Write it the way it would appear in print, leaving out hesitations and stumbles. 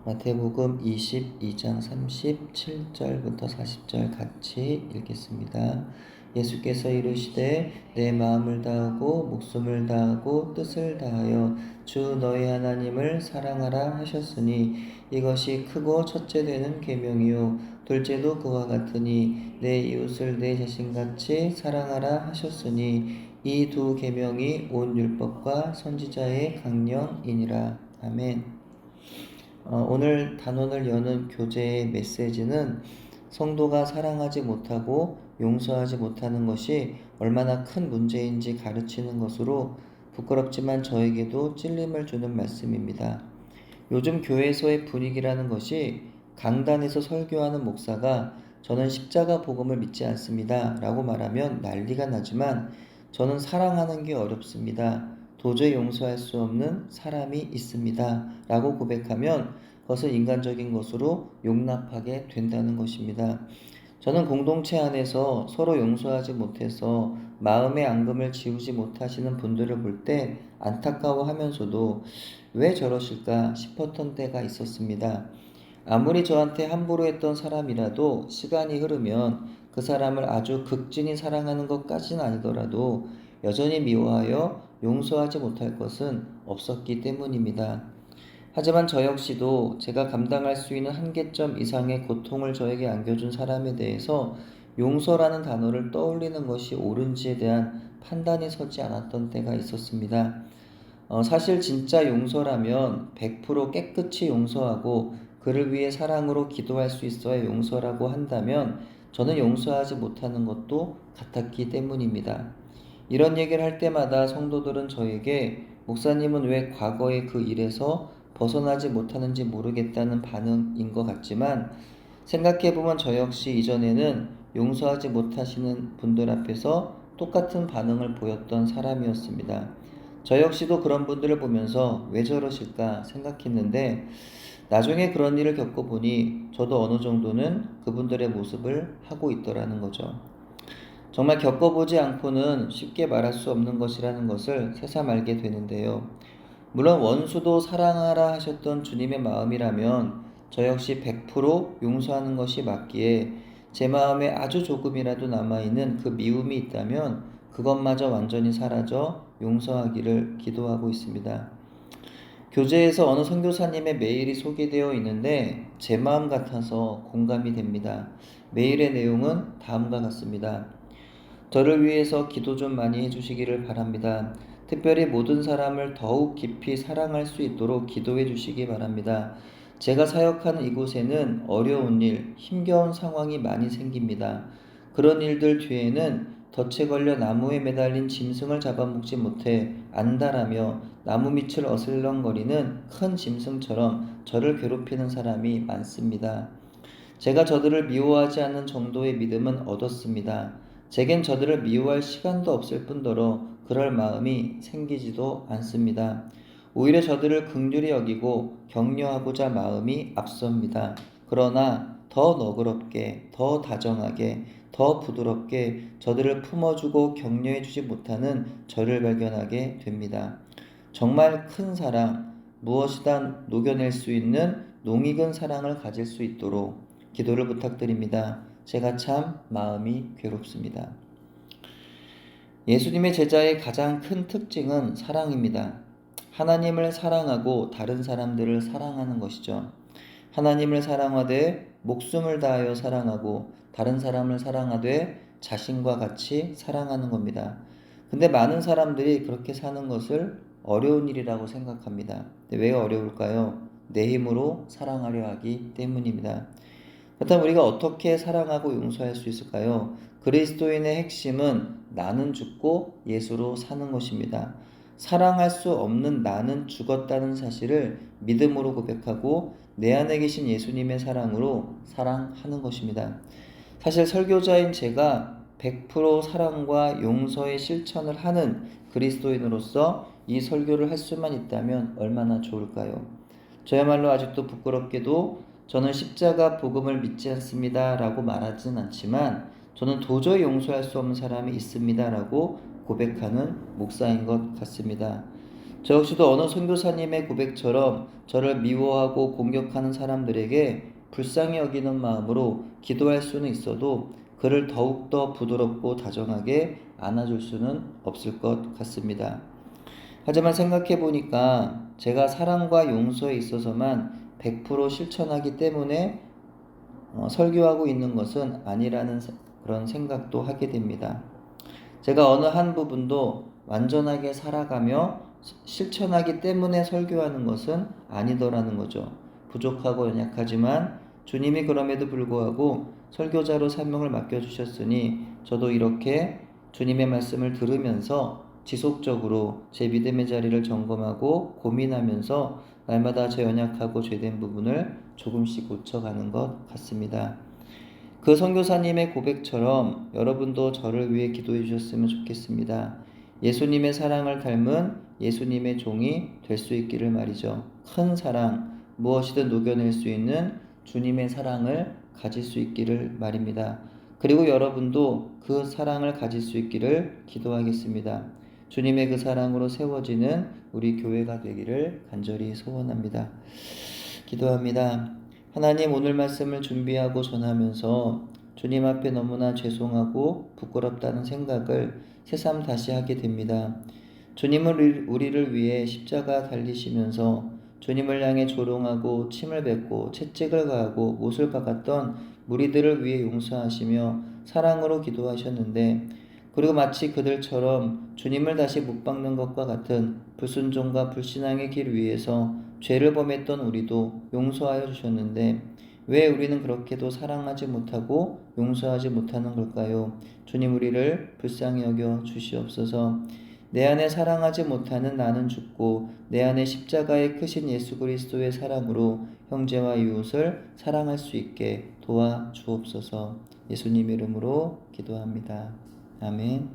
마태복음 22장 37절부터 40절 같이 읽겠습니다. 예수께서 이르시되 내 마음을 다하고 목숨을 다하고 뜻을 다하여 주 너희 하나님을 사랑하라 하셨으니 이것이 크고 첫째 되는 계명이요 둘째도 그와 같으니 내 이웃을 내 자신같이 사랑하라 하셨으니 이 두 계명이 온 율법과 선지자의 강령이니라. 아멘. 오늘 단원을 여는 교재의 메시지는 성도가 사랑하지 못하고 용서하지 못하는 것이 얼마나 큰 문제인지 가르치는 것으로 부끄럽지만 저에게도 찔림을 주는 말씀입니다. 요즘 교회에서의 분위기라는 것이 강단에서 설교하는 목사가 저는 십자가 복음을 믿지 않습니다 라고 말하면 난리가 나지만 저는 사랑하는 게 어렵습니다. 도저히 용서할 수 없는 사람이 있습니다 라고 고백하면 그것은 인간적인 것으로 용납하게 된다는 것입니다. 저는 공동체 안에서 서로 용서하지 못해서 마음의 앙금을 지우지 못하시는 분들을 볼 때 안타까워하면서도 왜 저러실까 싶었던 때가 있었습니다. 아무리 저한테 함부로 했던 사람이라도 시간이 흐르면 그 사람을 아주 극진히 사랑하는 것까지는 아니더라도 여전히 미워하여 용서하지 못할 것은 없었기 때문입니다. 하지만 저 역시도 제가 감당할 수 있는 한계점 이상의 고통을 저에게 안겨준 사람에 대해서 용서라는 단어를 떠올리는 것이 옳은지에 대한 판단이 서지 않았던 때가 있었습니다. 사실 진짜 용서라면 100% 깨끗이 용서하고 그를 위해 사랑으로 기도할 수 있어야 용서라고 한다면 저는 용서하지 못하는 것도 같았기 때문입니다. 이런 얘기를 할 때마다 성도들은 저에게 목사님은 왜 과거의 그 일에서 벗어나지 못하는지 모르겠다는 반응인 것 같지만 생각해보면 저 역시 이전에는 용서하지 못하시는 분들 앞에서 똑같은 반응을 보였던 사람이었습니다. 저 역시도 그런 분들을 보면서 왜 저러실까 생각했는데 나중에 그런 일을 겪어보니 저도 어느 정도는 그분들의 모습을 하고 있더라는 거죠. 정말 겪어보지 않고는 쉽게 말할 수 없는 것이라는 것을 새삼 알게 되는데요. 물론 원수도 사랑하라 하셨던 주님의 마음이라면 저 역시 100% 용서하는 것이 맞기에 제 마음에 아주 조금이라도 남아있는 그 미움이 있다면 그것마저 완전히 사라져 용서하기를 기도하고 있습니다. 교재에서 어느 선교사님의 메일이 소개되어 있는데 제 마음 같아서 공감이 됩니다. 메일의 내용은 다음과 같습니다. 저를 위해서 기도 좀 많이 해주시기를 바랍니다. 특별히 모든 사람을 더욱 깊이 사랑할 수 있도록 기도해 주시기 바랍니다. 제가 사역하는 이곳에는 어려운 일, 힘겨운 상황이 많이 생깁니다. 그런 일들 뒤에는 덫에 걸려 나무에 매달린 짐승을 잡아먹지 못해 안달하며 나무 밑을 어슬렁거리는 큰 짐승처럼 저를 괴롭히는 사람이 많습니다. 제가 저들을 미워하지 않는 정도의 믿음은 얻었습니다. 제겐 저들을 미워할 시간도 없을 뿐더러 그럴 마음이 생기지도 않습니다. 오히려 저들을 긍휼히 여기고 격려하고자 마음이 앞섭니다. 그러나 더 너그럽게, 더 다정하게, 더 부드럽게 저들을 품어주고 격려해주지 못하는 저를 발견하게 됩니다. 정말 큰 사랑, 무엇이든 녹여낼 수 있는 농익은 사랑을 가질 수 있도록 기도를 부탁드립니다. 제가 참 마음이 괴롭습니다. 예수님의 제자의 가장 큰 특징은 사랑입니다. 하나님을 사랑하고 다른 사람들을 사랑하는 것이죠. 하나님을 사랑하되 목숨을 다하여 사랑하고 다른 사람을 사랑하되 자신과 같이 사랑하는 겁니다. 근데 많은 사람들이 그렇게 사는 것을 어려운 일이라고 생각합니다. 근데 왜 어려울까요? 내 힘으로 사랑하려 하기 때문입니다. 그렇다면 우리가 어떻게 사랑하고 용서할 수 있을까요? 그리스도인의 핵심은 나는 죽고 예수로 사는 것입니다. 사랑할 수 없는 나는 죽었다는 사실을 믿음으로 고백하고 내 안에 계신 예수님의 사랑으로 사랑하는 것입니다. 사실 설교자인 제가 100% 사랑과 용서의 실천을 하는 그리스도인으로서 이 설교를 할 수만 있다면 얼마나 좋을까요? 저야말로 아직도 부끄럽게도 저는 십자가 복음을 믿지 않습니다 라고 말하진 않지만 저는 도저히 용서할 수 없는 사람이 있습니다 라고 고백하는 목사인 것 같습니다. 저 역시도 어느 선교사님의 고백처럼 저를 미워하고 공격하는 사람들에게 불쌍히 여기는 마음으로 기도할 수는 있어도 그를 더욱더 부드럽고 다정하게 안아줄 수는 없을 것 같습니다. 하지만 생각해 보니까 제가 사랑과 용서에 있어서만 100% 실천하기 때문에 설교하고 있는 것은 아니라는 그런 생각도 하게 됩니다. 제가 어느 한 부분도 완전하게 살아가며 실천하기 때문에 설교하는 것은 아니더라는 거죠. 부족하고 연약하지만 주님이 그럼에도 불구하고 설교자로 사명을 맡겨주셨으니 저도 이렇게 주님의 말씀을 들으면서 지속적으로 제 믿음의 자리를 점검하고 고민하면서 날마다 제 연약하고 죄된 부분을 조금씩 고쳐가는 것 같습니다. 그 선교사님의 고백처럼 여러분도 저를 위해 기도해 주셨으면 좋겠습니다. 예수님의 사랑을 닮은 예수님의 종이 될 수 있기를 말이죠. 큰 사랑, 무엇이든 녹여낼 수 있는 주님의 사랑을 가질 수 있기를 말입니다. 그리고 여러분도 그 사랑을 가질 수 있기를 기도하겠습니다. 주님의 그 사랑으로 세워지는 우리 교회가 되기를 간절히 소원합니다. 기도합니다. 하나님, 오늘 말씀을 준비하고 전하면서 주님 앞에 너무나 죄송하고 부끄럽다는 생각을 새삼 다시 하게 됩니다. 주님은 우리를 위해 십자가 달리시면서 주님을 향해 조롱하고 침을 뱉고 채찍을 가하고 못을 박았던 무리들을 위해 용서하시며 사랑으로 기도하셨는데, 그리고 마치 그들처럼 주님을 다시 못 박는 것과 같은 불순종과 불신앙의 길 위에서 죄를 범했던 우리도 용서하여 주셨는데 왜 우리는 그렇게도 사랑하지 못하고 용서하지 못하는 걸까요? 주님, 우리를 불쌍히 여겨 주시옵소서. 내 안에 사랑하지 못하는 나는 죽고 내 안에 십자가의 크신 예수 그리스도의 사랑으로 형제와 이웃을 사랑할 수 있게 도와 주옵소서. 예수님 이름으로 기도합니다. 아멘.